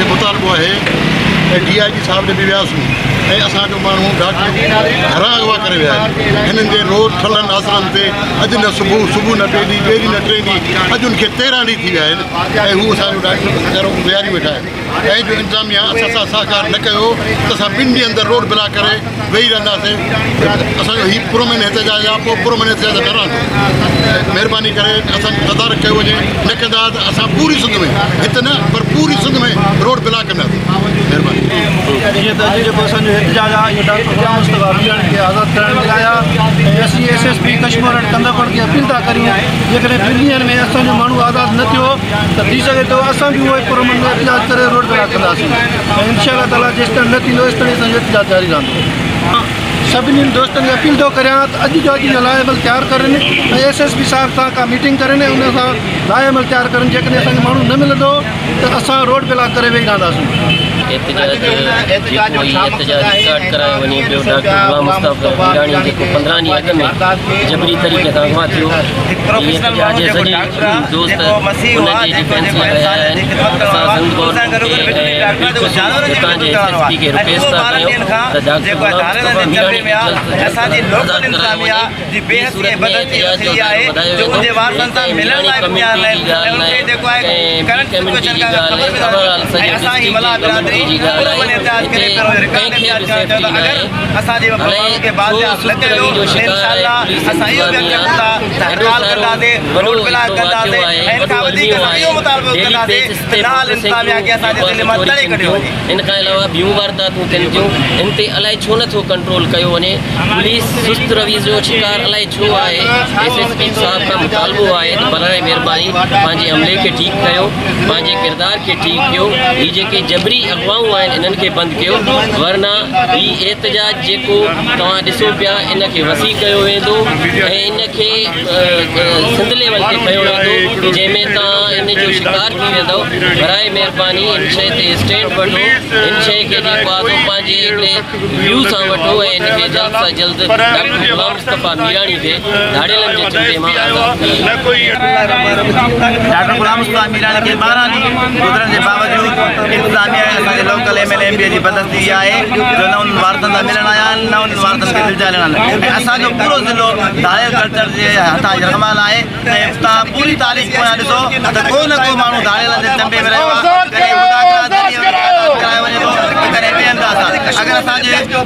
मुतालबो है DIG साहब ने भी व्यासूं असांजो माण्हू ॾाढो घरां अगवा करे विया आहिनि हिननि जे रोज़ ठलनि आसरनि ते अॼु न सुबुह न ॿिए ॾींहुं न टे ॾींहुं अॼु उनखे 13 ॾींहं थी विया आहिनि ऐं हू असांजो ॾाढो विहारी वेठा आहिनि ऐं जो इंतज़ामिया असां सां सहकार न कयो त असां 2 ॾींहंनि अंदरि रोड ब्लॉक करे वेही रहंदासीं असांजो हीउ पुरमन एहतजाज आहे पोइ पुरमन एहतजाज करां महिरबानी करे असां तदारक कयो वञे न कंदा त असां पूरी सिंध में हिते न पर पूरी सिंध में रोड ब्लॉक कंदासीं महिरबानी जीअं त अॼु जेको असांजो एहतजाज आहे इहो डॉक्टर मुस्तफा खे आज़ाद करण जे लाइ आहे SSP कश्मीर ऐं क़ंधकोट खे अपील था करियूं जेकॾहिं 2 ॾींहंनि में असांजो माण्हू आज़ाद न थियो त थी सघे थो असां बि उहे पुरमन में एहतजाज करे रोड ब्लॉक कंदासीं ऐं इंशा ताला जेसिताईं न थींदो तेसिताईं असांजो एहतजाज जारी रहंदो सभिनी दोस्तनि खे अपील थो करियां त अॼु जो अॼु लाइअमल तयारु करनि ऐं SSP साहिब सां का मीटिंग करनि ऐं उन सां लाइअमल तयारु करनि जेकॾहिं असांखे माण्हू न मिलंदो त असां रोड ब्लॉक करे वेही रहंदासीं एहतजाज स्टार्ट करायो वञे पियो डॉक्टर غلام مصطفعي ميراڻي जेको 15 ॾींहं अॻु में जबरी तरीक़े सां अगवा थियो एहतजाज सॼी दोस्त उनजी डिफेंस में रहिया आहिनि असां क़ंधकोट हितां जे SSP खे रिक्वेस्ट था कयूं त डॉक्टर غلام مصطفعي ميراڻي असांजी लोकल इंतज़ामिया जी बेहद खे बदलती रही आहे जो उनजे वारसनि सां मिलण लाइ तयार आहिनि ऐं उनखे जेको आहे करंट सिचुएशन खां ख़बर ऐं असां ही मला बिरादरी पुरमन एहतजाज करे पियो रिकॉर्ड एहतजाज कयो त अगरि असांजे माण्हुनि खे बाज़ियाब न कयो इंशाअल्लाह असां इहो व्यक्त कयूं था त हड़ताल कंदासीं रोड ब्लॉक कंदासीं ऐं इन खां वधीक असां इहो मुतालबो कंदासीं त लाल इंतज़ामिया खे असांजे दिलि मां तड़े कढियो वञे इन खां अलावा ॿियूं वारदातूं थियनि थियूं इन ते अलाए छो नथो कंट्रोल कयो वञे पुलिस सुस्त रवैये जो शिकार अलाए छो आहे SSP साहब खां मुतालबो आहे त बराए महिरबानी पंहिंजे अमले खे ठीकु कयो पंहिंजे किरदार खे ठीकु कयो हीअ जेके जबरी अगवाऊं आहिनि इन्हनि खे बंदि कयो वरना हीउ एहतजाज जेको तव्हां ॾिसो पिया इनखे वसी कयो वेंदो ऐं इनखे सिंध लेवल ते कयो वेंदो जंहिंमें तव्हां इन जो शिकार थी वेंदव बराए महिरबानी इन शइ ते स्टैंड वठो इन शइ खे जेको आहे पंहिंजे हिकिड़े व्यू सां वठो ऐं इनखे जल्द सां जल्द डॉक्टर غلام مصطفعي ميراڻي खे धाड़ेलनि जे चुटे मां डॉक्टर غلام مصطفعي ميراڻي खे 12 ॾींहं गुज़रण जे बावजूद इंतज़ामिया असांजे लोकल MLA MP जी बदस्ती आहे जो न उन्हनि वारसनि सां मिलण आया आहिनि न उन्हनि वारसनि खे दिलि ॾियण आहिनि ऐं असांजो पूरो ज़िलो धाड़ेल कल्चर जे हथां जगमाल आहे ऐं तव्हां पूरी तारीख़ में ॾिसो त को न को माण्हू धाड़ेलनि जे चंबे में रहियो आहे अगर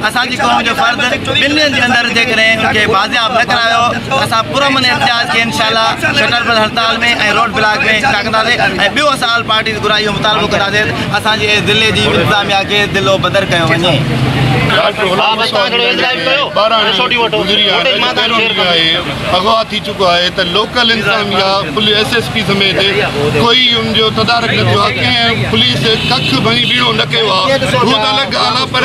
असांजी क़ौम जो फ़र्ज़ु 2 ॾींहंनि जे अंदरि जेकॾहिं उनखे बाज़ियाब न करायो असां पुरमन एहतजाज खे इंशाअल्लाह शटर बंद हड़ताल में ऐं रोड ब्लॉक में कंदासीं ऐं ॿियो असां ऑल पार्टी घुराई जो मुतालबो कंदासीं असांजे ज़िले जी इंतज़ामिया खे दिलो बदर कयो वञे अगवा थी चुको है तो लोकल इंतजामिया पुलिस SSP समेत कोई उनजो तदारक न थियो आहे कंहिं पुलिस कख भई बीड़ो न कयो आहे हू त अलॻि ॻाल्हि आहे पर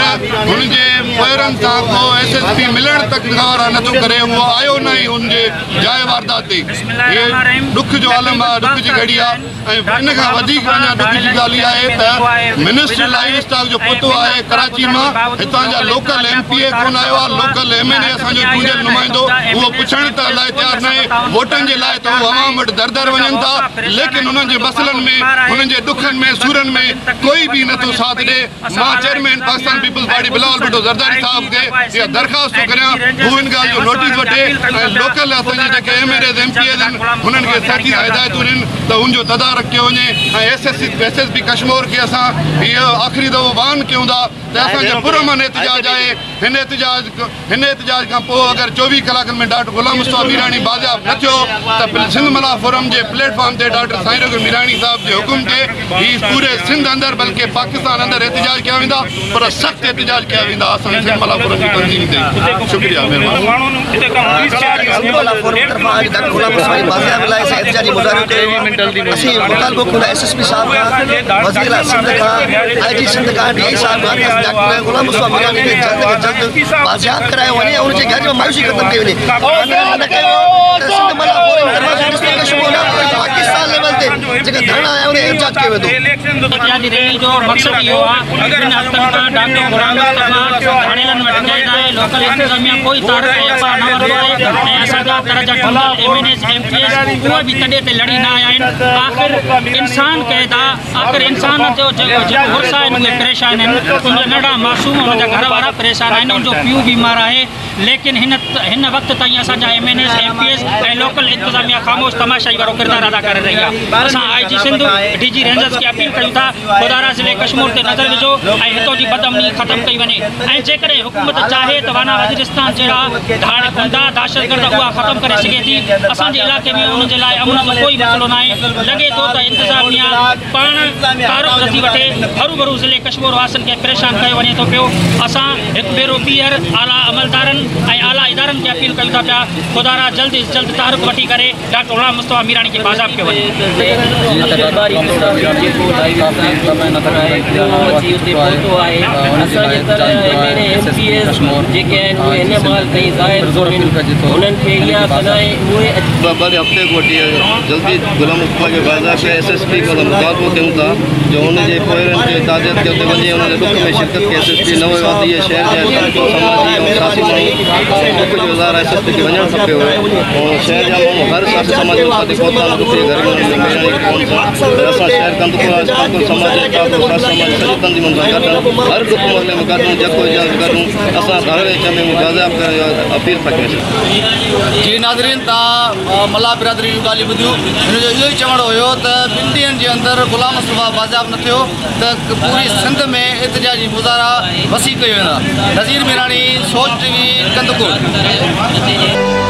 हुनजे पोयरनि सां को SSP मिलण तक गवारा नथो करे उहो आयो न आहे हुनजे जाइ वारदात ते इहे ॾुख जो आलम आहे ॾुख जी घड़ी आहे ऐं इन खां वधीक अञा ॾुख जी ॻाल्हि इहा आहे त मिनिस्टर लाइफ स्टाइल जो पुटु आहे कराची मां हितां जा लोकल MPA कोन आयो आहे लोकल MLA असांजो चूंडियल नुमाइंदो उहो पुछण त लाइ तयारु न आहे वोटनि जे लाइ त उहो आवाम वटि दर दर वञनि था लेकिन उन्हनि जे मसइलनि में उन्हनि जे ॾुखनि में सूरनि में कोई बि नथो साथ ॾिए मां चेयरमैन पाकिस्तान पीपल्स पार्टी बिलावल भुट्टो ज़रदारी साहब खे इहा दरख़्वास्त थो करियां हू इन ॻाल्हि जो नोटिस वठे ऐं लोकल असांजे जेके MLAs MPAs आहिनि हुननि खे सख़्ती हिदायतूं ॾियनि त हुनजो तदारक कयो वञे ऐं SSP कश्मीर खे असां इहो आख़िरी दफ़ो वान कयूं था त असांजो पुरमन एहतजाज आहे हिन एहतजाज खां पोइ अगरि 24 कलाकनि में डॉक्टर غلام مصطفعي ميراڻي बाज़ियाब न थियो त सिंध मला फोरम जे प्लेटफॉर्म ते डॉक्टर साईं रघु मीराणी साहब जे हुकुम ते ही पूरे सिंध अंदर बल्कि पाकिस्तान अंदर एहतजाज किया वेंदा पर सख्त एहतजाज किया वेंदा असां मलापुर जी तंजीम ते शुक्रिया SSP साहब वज़ीर सिंध का IG सिंध का DI साहब डॉक्टर गुलाम मीराणी के जल्द बाजियाब कराए वने और जे घर में मायूसी खत्म कई वने सिंध मलापुर पाकिस्तान लेवल ते जेका धरना आया उन्हें एहतजाज कयो वेंदो एहतजाज रैली जो मकसद इहो आहे इन हफ़्तनि खां डॉक्टर गुलाम थाणेलनि वटि चईंदा आहे लोकल इंतज़ामिया कोई तारीख़ ऐसा न वरितो आहे ऐं असांजा तरह जा MNS MPS उहे बि तॾहिं ते लड़ी न आया आहिनि आख़िर इंसान कहे था आख़िर इंसान जो जेको मुड़ुस आहिनि उहे परेशान आहिनि उनजा नंढा मासूम उनजा घर वारा परेशान आहिनि उनजो पीउ बीमार आहे लेकिन हिन वक़्त ताईं असांजा MNS MPS ऐं लोकल इंतज़ामिया ख़ामोश तमाशाई वारो किरदार अदा करे रही आहे असां IG सिंध DG रेंजर्स खे अपील कयूं था खुदारा ज़िले कश्मीर ते नज़र विझो ऐं हितां जी बदअमनी ख़त्म कई वञे ऐं जेकॾहिं हुकूमत चाहे त वाना वज़ीरिस्तान जहिड़ा गुंडा दहशतगर्द उहा ख़त्म करे सघे थी असांजे इलाइक़े में उनजे लाइ अमन जो कोई मसइलो न आहे लॻे थो त इंतज़ामिया पाण तारुफ़ नथी वठे हरू भरू ज़िले कश्मीर वासियुनि खे परेशान कयो वञे थो पियो असां हिकु भेरो ॿीहर आला अमलदारनि ऐं आला इदारनि खे अपील कयूं था पिया खुदारा जल्द अज़ जल्द तारुफ़ वठी करे डॉक्टर गुलाम मुस्तफा मीराणी खे बाज़ाब कयो वञे हफ़्ते को वठी जल्दी गुलाम मुस्तफा के बाज़ाब के SSP को मुतालबो कयूं था जो उनजे पोयरनि खे ताज़ियत के उते वञे उनजे दुख में शिरकत के SSP न वियो आहे इहे शहर जा समाजी ऐं सियासी माण्हू दुख जो इज़हार SSP खे वञणु खपे ऐं शहर जा माण्हू हर सियासी समाज में पहुता न दुख जे घर में असां शहर क़ंधकोट समाज समाज सॼी तंज़ीमुनि सां गॾु हर दुख मसइले में गॾु जेको गॾु असां हर विच में बाज़ाब करे अपील था कयूं जी नाज़रीन तव्हां मला बिरादरी जूं ॻाल्हियूं ॿुधियूं हिनजो इहो ई चवणु हुयो त ॿिनि ॾींहंनि जे अंदरि गुलाम मुस्तफा बाज़ाब न थियो त पूरी सिंध में एहतजाजी मुज़ाहरा वसी कयो वेंदा नज़ीर मीराणी सोच TV क़ंधकोट।